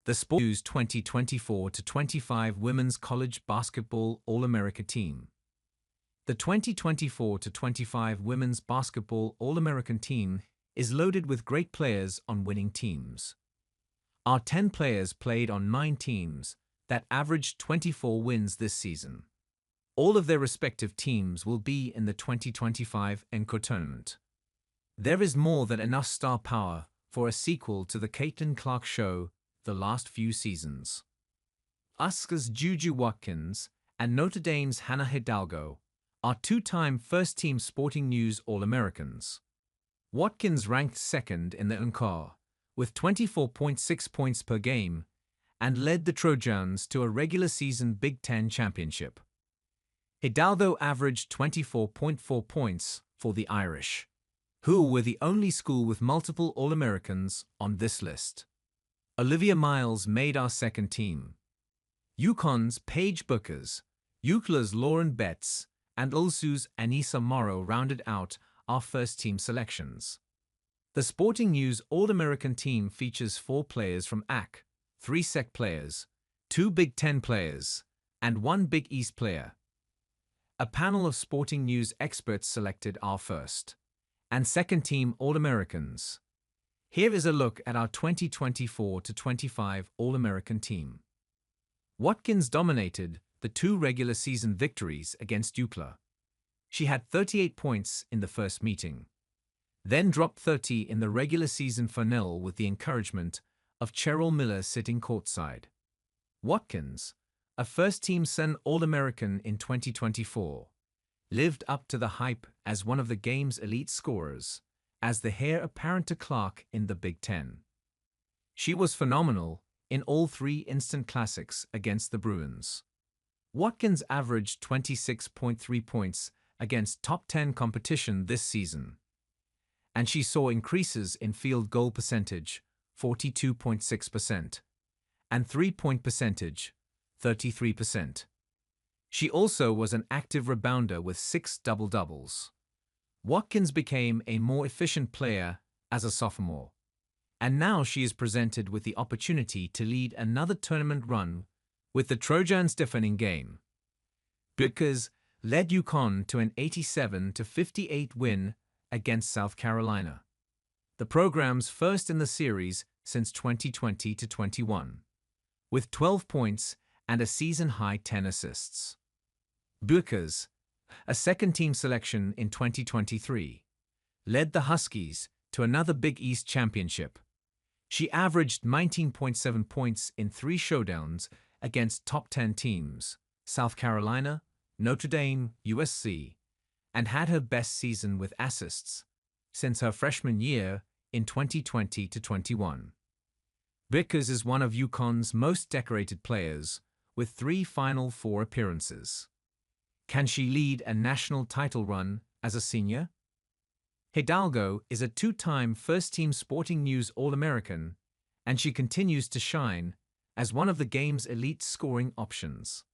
The Sport News 2024-25 Women's College Basketball All-America Team. The 2024-25 Women's Basketball All-American Team is loaded with great players on winning teams. Our 10 players played on 9 teams that averaged 24 wins this season. All of their respective teams will be in the 2025 NCAA Tournament. There is more than enough star power for a sequel to the Caitlin Clark show the last few seasons. USCA's Juju Watkins and Notre Dame's Hannah Hidalgo are two-time first-team Sporting News All-Americans. Watkins ranked second in the NCAA with 24.6 points per game and led the Trojans to a regular season Big Ten championship. Hidalgo averaged 24.4 points for the Irish, who were the only school with multiple All-Americans on this list. Olivia Miles made our second team. UConn's Paige Bookers, UCLA's Lauren Betts, and ULSU's Anissa Morrow rounded out our first-team selections. The Sporting News All-American team features 4 players from AC, 3 SEC players, 2 Big Ten players, and 1 Big East player. A panel of Sporting News experts selected our first and second-team All-Americans. Here is a look at our 2024-25 All-American team. Watkins dominated the 2 regular season victories against UCLA. She had 38 points in the first meeting, then dropped 30 in the regular season final with the encouragement of Cheryl Miller sitting courtside. Watkins, a first-team Sun All-American in 2024, lived up to the hype as one of the game's elite scorers, as the heir apparent to Clark in the Big Ten. She was phenomenal in all 3 instant classics against the Bruins. Watkins averaged 26.3 points against top 10 competition this season, and she saw increases in field goal percentage, 42.6%, and 3-point percentage, 33%. She also was an active rebounder with 6 double-doubles. Watkins became a more efficient player as a sophomore, and now she is presented with the opportunity to lead another tournament run with the Trojans' defending game. Bookers led UConn to an 87-58 win against South Carolina, the program's first in the series since 2020-21, with 12 points and a season-high 10 assists. Bookers, a second-team selection in 2023, led the Huskies to another Big East championship. She averaged 19.7 points in 3 showdowns against top 10 teams, South Carolina, Notre Dame, USC, and had her best season with assists since her freshman year in 2020-21. Bookers is one of UConn's most decorated players with 3 Final Four appearances. Can she lead a national title run as a senior? Hidalgo is a 2-time first-team Sporting News All-American, and she continues to shine as one of the game's elite scoring options.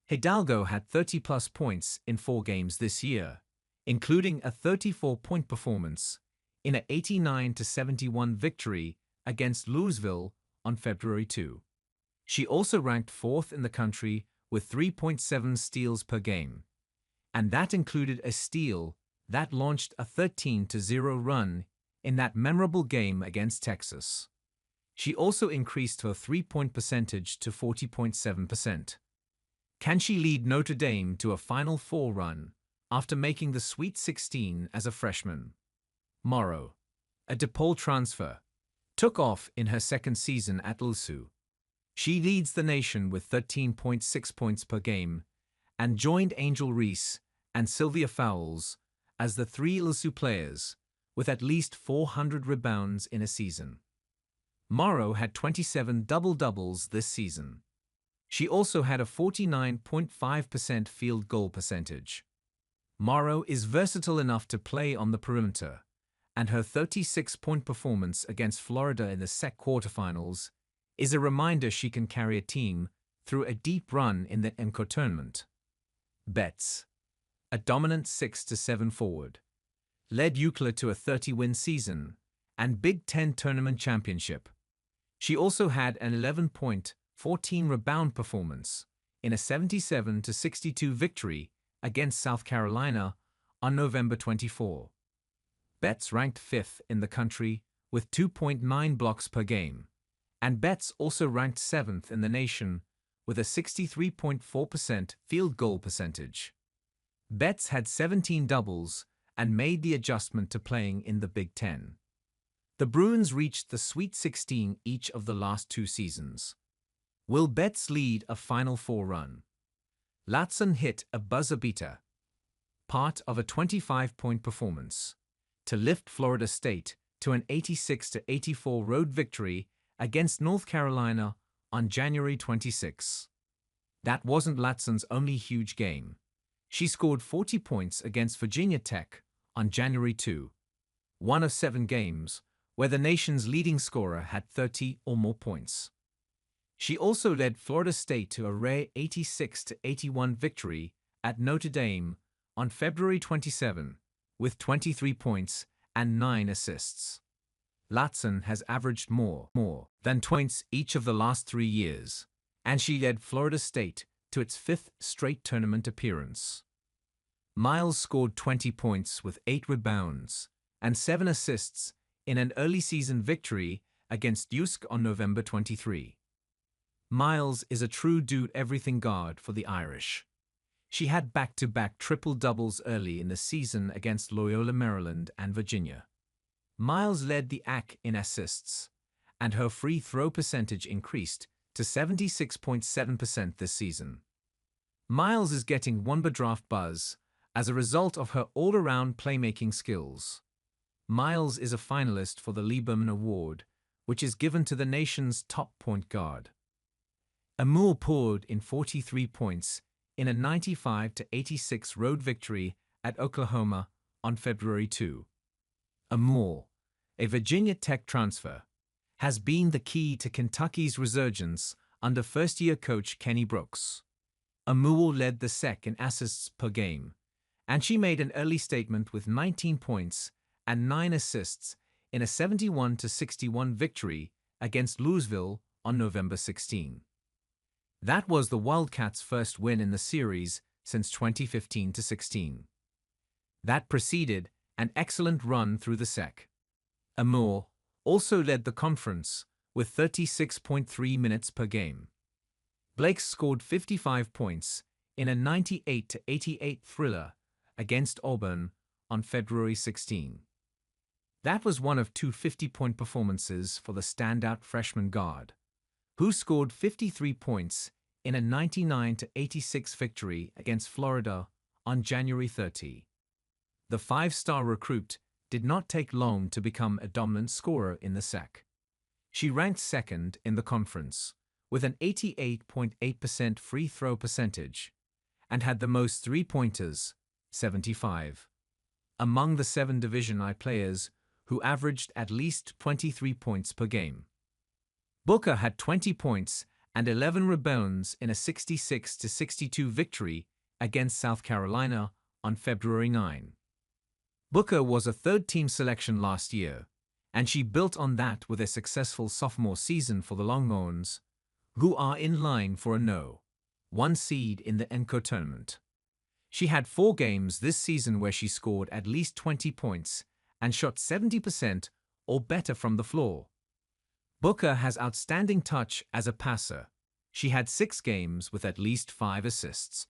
Hidalgo had 30-plus points in 4 games this year, including a 34-point performance in an 89-71 victory against Louisville on February 2. She also ranked 4th in the country with 3.7 steals per game, and that included a steal that launched a 13-0 run in that memorable game against Texas. She also increased her 3-point percentage to 40.7%. Can she lead Notre Dame to a Final Four run after making the Sweet 16 as a freshman? Morrow, a DePaul transfer, took off in her second season at ULSU. She leads the nation with 13.6 points per game and joined Angel Reese and Sylvia Fowles as the 3 ULSU players with at least 400 rebounds in a season. Morrow had 27 double-doubles this season. She also had a 49.5% field goal percentage. Morrow is versatile enough to play on the perimeter, and her 36-point performance against Florida in the SEC quarterfinals is a reminder she can carry a team through a deep run in the NCAA Tournament. Betts, a dominant 6-7 forward, led UCLA to a 30-win season and Big Ten Tournament championship. She also had an 11-point, 14-rebound performance in a 77-62 victory against South Carolina on November 24. Betts ranked 5th in the country with 2.9 blocks per game, and Betts also ranked 7th in the nation with a 63.4% field goal percentage. Betts had 17 doubles and made the adjustment to playing in the Big Ten. The Bruins reached the Sweet 16 each of the last 2 seasons. Will Betts lead a Final Four run? Latson hit a buzzer beater, part of a 25-point performance, to lift Florida State to an 86-84 road victory against North Carolina on January 26. That wasn't Latson's only huge game. She scored 40 points against Virginia Tech on January 2, one of 7 games where the nation's leading scorer had 30 or more points. She also led Florida State to a rare 86-81 victory at Notre Dame on February 27, with 23 points and 9 assists. Latson has averaged more than 20 points each of the last 3 years, and she led Florida State to its 5th straight tournament appearance. Miles scored 20 points with 8 rebounds and 7 assists in an early season victory against USC on November 23. Miles is a true do-everything guard for the Irish. She had back-to-back triple-doubles early in the season against Loyola Maryland and Virginia. Miles led the ACC in assists, and her free throw percentage increased to 76.7% this season. Miles is getting Wamba draft buzz as a result of her all-around playmaking skills. Miles is a finalist for the Lieberman Award, which is given to the nation's top point guard. Amoore poured in 43 points in a 95-86 road victory at Oklahoma on February 2. Amoore, a Virginia Tech transfer, has been the key to Kentucky's resurgence under first-year coach Kenny Brooks. Amoore led the SEC in assists per game, and she made an early statement with 19 points and 9 assists in a 71-61 victory against Louisville on November 16. That was the Wildcats' first win in the series since 2015-16. That preceded an excellent run through the SEC. Amoore also led the conference with 36.3 minutes per game. Blake scored 55 points in a 98-88 thriller against Auburn on February 16. That was one of 2 50-point performances for the standout freshman guard, who scored 53 points in a 99-86 victory against Florida on January 30. The 5-star recruit did not take long to become a dominant scorer in the SEC. She ranked 2nd in the conference, with an 88.8% free throw percentage, and had the most three-pointers, 75, among the 7 Division I players who averaged at least 23 points per game. Booker had 20 points and 11 rebounds in a 66-62 victory against South Carolina on February 9. Booker was a third-team selection last year, and she built on that with a successful sophomore season for the Longhorns, who are in line for a No. 1 seed in the NCAA Tournament. She had 4 games this season where she scored at least 20 points and shot 70% or better from the floor. Booker has outstanding touch as a passer. She had 6 games with at least 5 assists.